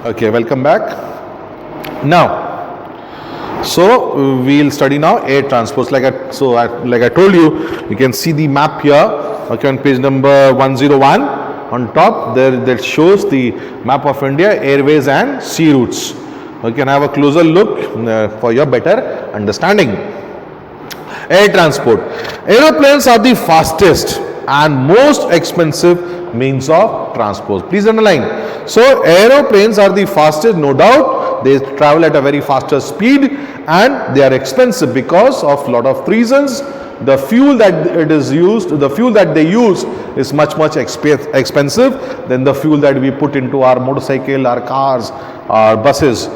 Okay, welcome back. Now, we'll study now air transports. Like I told you, you can see the map here. Okay, on page number 101 on top there that shows the map of India, airways and sea routes. You can have a closer look for your better understanding. Air transport. Aeroplanes are the fastest and most expensive means of transport. Please underline. So aeroplanes are the fastest, no doubt. They travel at a very faster speed and they are expensive because of lot of reasons. The fuel that they use is much expensive than the fuel that we put into our motorcycle, our cars, our buses.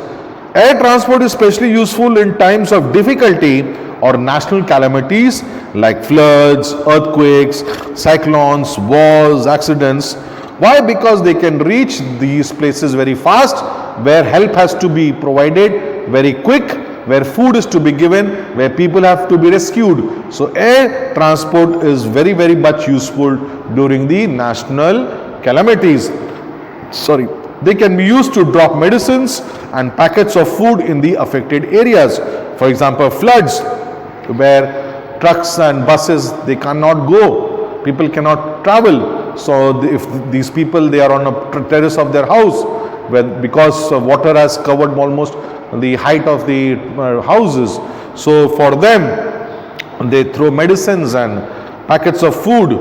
Air transport is especially useful in times of difficulty or national calamities like floods, earthquakes, cyclones, wars, accidents. Why? Because they can reach these places very fast, where help has to be provided very quick, where food is to be given, where people have to be rescued. So air transport is very much useful during the national calamities. They can be used to drop medicines and packets of food in the affected areas. For example, floods, where trucks and buses they cannot go, people cannot travel. So if these people they are on a terrace of their house, because water has covered almost the height of the houses. So for them, they throw medicines and packets of food.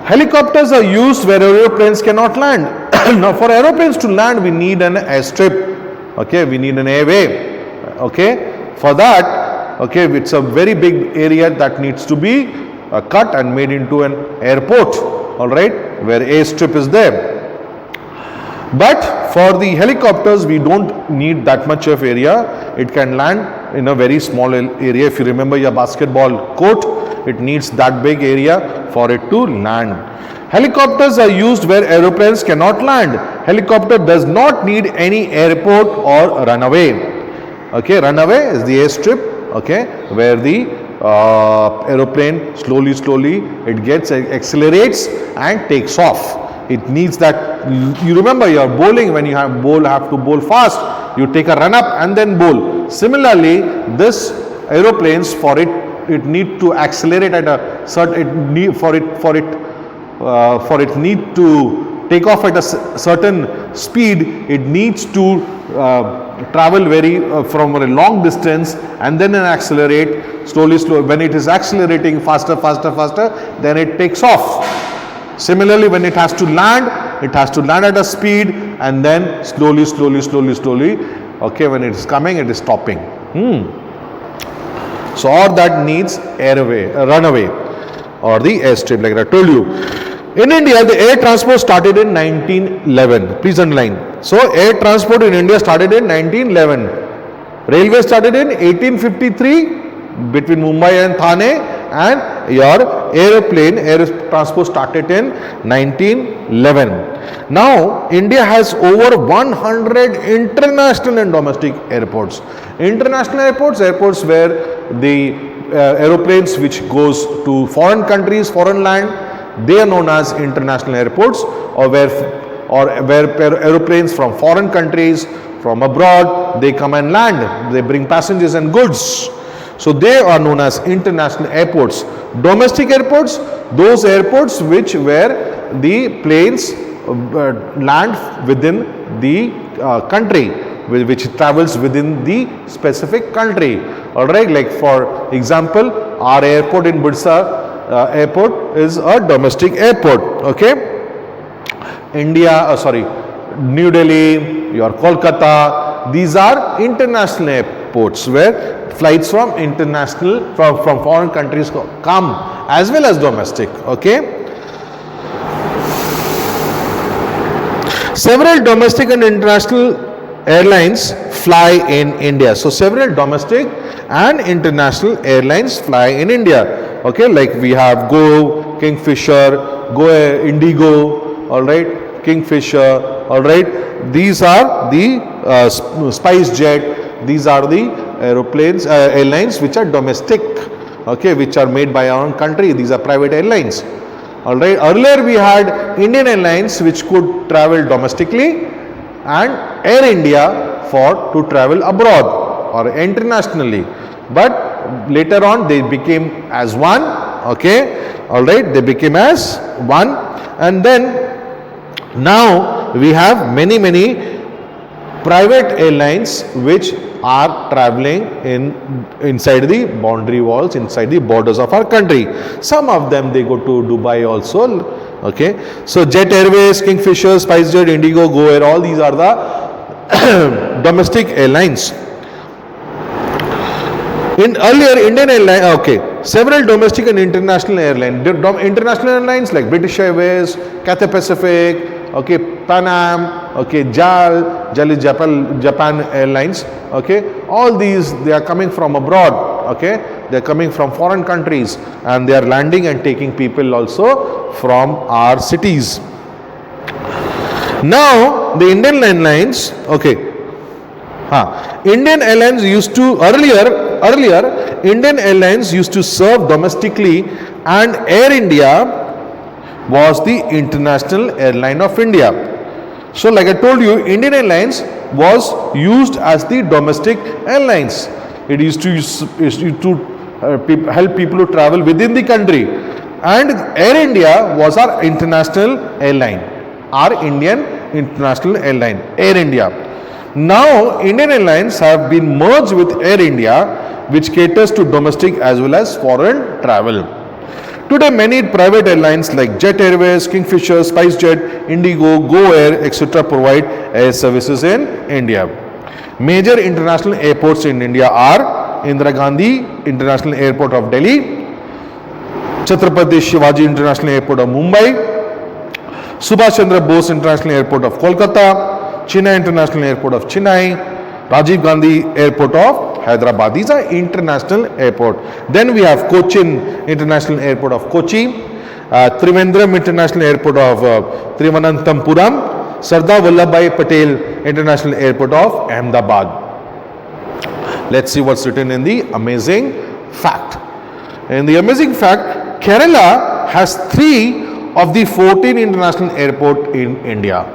Helicopters are used where aeroplanes cannot land. Now for aeroplanes to land, we need an airstrip. Okay, we need an airway. Okay, for that, okay, it's a very big area that needs to be cut and made into an airport. All right, where airstrip is there. But for the helicopters, we don't need that much of area. It can land in a very small area. If you remember your basketball court, it needs that big area for it to land. Helicopters are used where aeroplanes cannot land. Helicopter does not need any airport or runway. Okay, runway is the airstrip. Okay, where the aeroplane slowly it gets accelerates and takes off. It needs that. You remember your bowling, when you have to bowl fast, you take a run up and then bowl. Similarly, this aeroplanes for it need to accelerate at a certain for it need to take off at a certain speed. It needs to travel from a long distance and then accelerate slowly. When it is accelerating faster, then it takes off. Similarly, when it has to land at a speed and then slowly. Okay, when it is coming, it is stopping. So all that needs runaway or the airstrip, like I told you. In India, the air transport started in 1911. Please underline. So air transport in India started in 1911. Railway started in 1853 between Mumbai and Thane, and your air transport started in 1911. Now India has over 100 international and domestic airports. International airports where the aeroplanes which goes to foreign countries, foreign land, they are known as international airports, or where aeroplanes from foreign countries, from abroad, they come and land, they bring passengers and goods. So they are known as international airports. Domestic airports, those airports where the planes land within the country, which travels within the specific country. All right, like for example, our airport in Budsa airport is a domestic airport. Okay, New Delhi, your Kolkata, these are international airports where flights from foreign countries come, as well as domestic. Okay, several domestic and international airlines fly in India. So several domestic and international airlines fly in India. Okay, like we have Go, Kingfisher, Go Air, Indigo, all right, Kingfisher, all right. These are the SpiceJet. These are the airlines which are domestic. Okay, which are made by our own country. These are private airlines. All right. Earlier we had Indian Airlines which could travel domestically, and Air India for to travel abroad or internationally. But later on they became as one. Okay, all right, they became as one, and then now we have many private airlines which are traveling inside the boundary walls, inside the borders of our country. Some of them they go to Dubai also. Okay, so Jet Airways, Kingfisher, SpiceJet, Indigo, Go Air, all these are the domestic airlines. In earlier Indian airline, okay, several domestic and international airlines. International airlines like British Airways, Cathay Pacific, okay, Pan Am, okay, JAL is Japan Airlines, okay, all these they are coming from abroad, okay, they are coming from foreign countries and they are landing and taking people also from our cities. Now the Indian airlines, okay, Indian Airlines used to earlier Indian Airlines used to serve domestically, and Air India was the international airline of India. So like I told you, Indian Airlines was used as the domestic airlines. It used to help people to travel within the country, and Air India was our international airline, our Indian international airline, Air India. Now Indian Airlines have been merged with Air India, which caters to domestic as well as foreign travel. Today many private airlines like Jet Airways, Kingfisher, SpiceJet, Indigo, Go Air, etc. provide air services in India. Major international airports in India are Indira Gandhi International Airport of Delhi, Chhatrapati Shivaji International Airport of Mumbai, Subhash Chandra Bose International Airport of Kolkata, Chennai International Airport of Chennai, Rajiv Gandhi Airport of Hyderabad. These are international airport. Then we have Cochin International Airport of Kochi, Trivandrum International Airport of Thiruvananthapuram, Sardar Vallabhbhai Patel International Airport of Ahmedabad. Let's see what's written in the amazing fact. In the amazing fact, Kerala has 3 of the 14 international airports in India.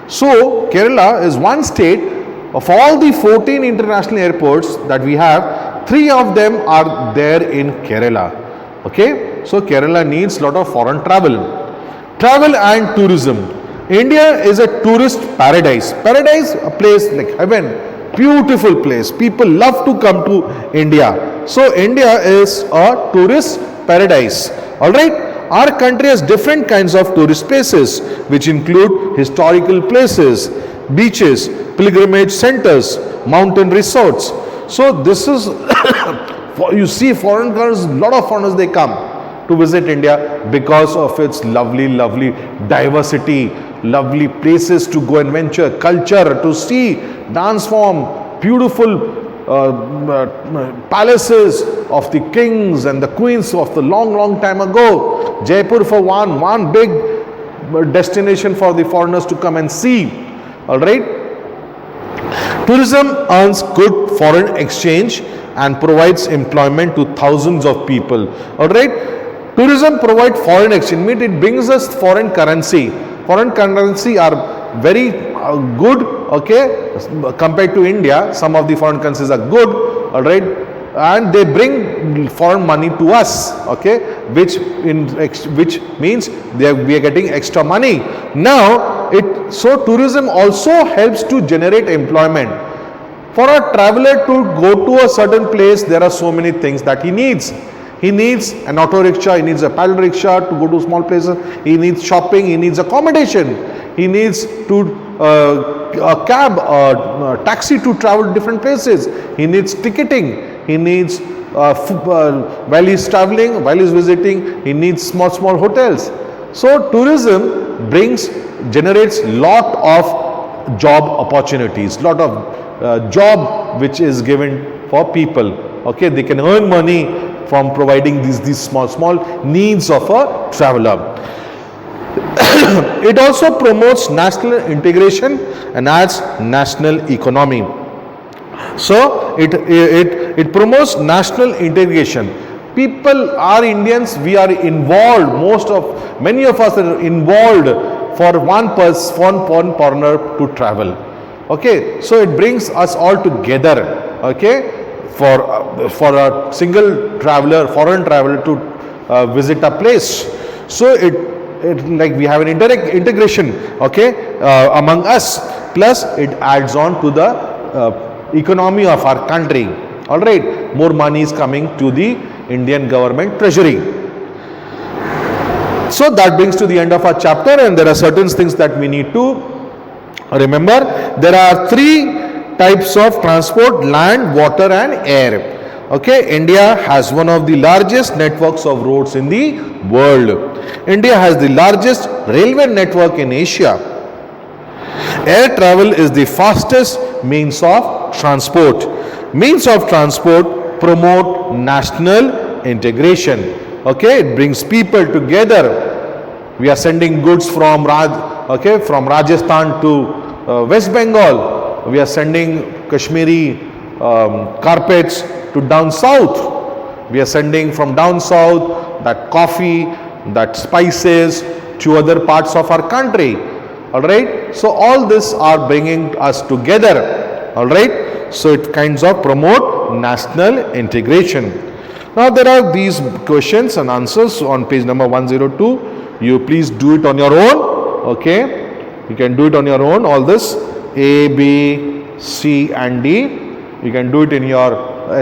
So Kerala is one state of all the 14 international airports that we have, 3 of them are there in Kerala. Okay, so Kerala needs lot of foreign travel. Travel and tourism. India is a tourist paradise. Paradise, a place like heaven, beautiful place. People love to come to India. So India is a tourist paradise. All right. Our country has different kinds of tourist places, which include historical places, beaches, pilgrimage centers, mountain resorts. So this is, you see foreigners, lot of foreigners, they come to visit India because of its lovely diversity, lovely places to go and venture, culture to see, dance form, beautiful palaces of the kings and the queens of the long time ago. Jaipur for one big destination for the foreigners to come and see. All right. Tourism earns good foreign exchange and provides employment to thousands of people. All right. Tourism provides foreign exchange, means it brings us foreign currency. Foreign currency are very good, okay, compared to India. Some of the foreign currencies are good, all right, and they bring foreign money to us, okay, which means we are getting extra money. Now so tourism also helps to generate employment. For a traveler to go to a certain place, there are so many things that he needs. He needs an auto rickshaw, he needs a paddle rickshaw to go to small places, he needs shopping, he needs accommodation, he needs a cab, a taxi to travel to different places, he needs ticketing, he needs while he's traveling, while he's visiting, he needs small hotels. So tourism generates lot of job opportunities, lot of job which is given for people. Okay, they can earn money from providing these small needs of a traveler. It also promotes national integration and adds national economy. So it promotes national integration. People are Indians, we are involved, many of us are involved for one foreigner to travel. Okay, so it brings us all together. Okay, for a single traveler, foreign traveler to visit a place. So it like we have an integration, okay, among us. Plus, it adds on to the economy of our country. All right, more money is coming to the Indian government treasury. So that brings to the end of our chapter, and there are certain things that we need to remember. There are three types of transport: land, water and air. Okay, India has one of the largest networks of roads in the world. India has the largest railway network in Asia. Air travel is the fastest means of transport. Means of transport promote national integration. Okay, it brings people together. We are sending goods from from Rajasthan to West Bengal. We are sending Kashmiri carpets to down south. We are sending from down south that coffee, that spices to other parts of our country. All right. So all this are bringing us together. All right. So it kinds of promote national integration. Now there are these questions and answers on page number 102. You please do it on your own. Okay. You can do it on your own. All this A, B, C and D. You can do it in your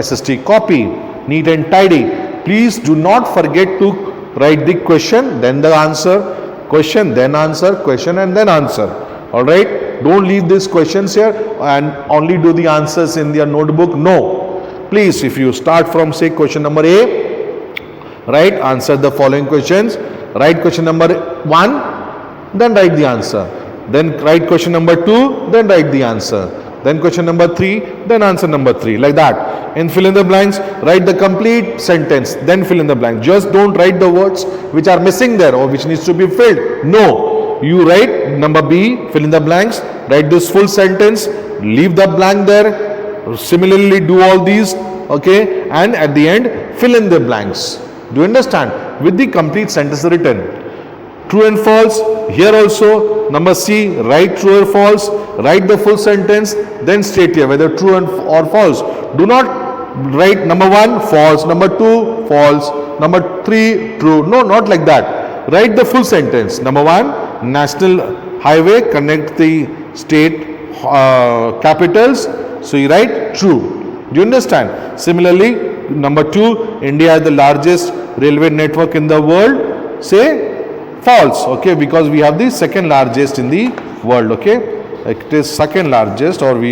SST copy. Neat and tidy. Please do not forget to write the question, then the answer, question, then answer, question and then answer. All right. Don't leave these questions here and only do the answers in your notebook. No. Please, if you start from say question number A, right, answer the following questions. Write question number 1, then write the answer. Then write question number 2, then write the answer. Then question number 3, then answer number 3, like that. And fill in the blanks, write the complete sentence, then fill in the blank. Just don't write the words which are missing there or which needs to be filled. No, you write number B, fill in the blanks, write this full sentence, leave the blank there. Similarly, do all these, okay, and at the end, fill in the blanks. Do you understand? With the complete sentence written. True and false, here also, number C, write true or false, write the full sentence, then state here whether true or false. Do not write number 1, false, number 2, false, number 3, true. No, not like that. Write the full sentence. Number 1, national highway connect the state capitals. So you write true. Do you understand? Similarly, number 2, India has the largest railway network in the world. Say false, okay, because we have the second largest in the world, okay. It is second largest, or we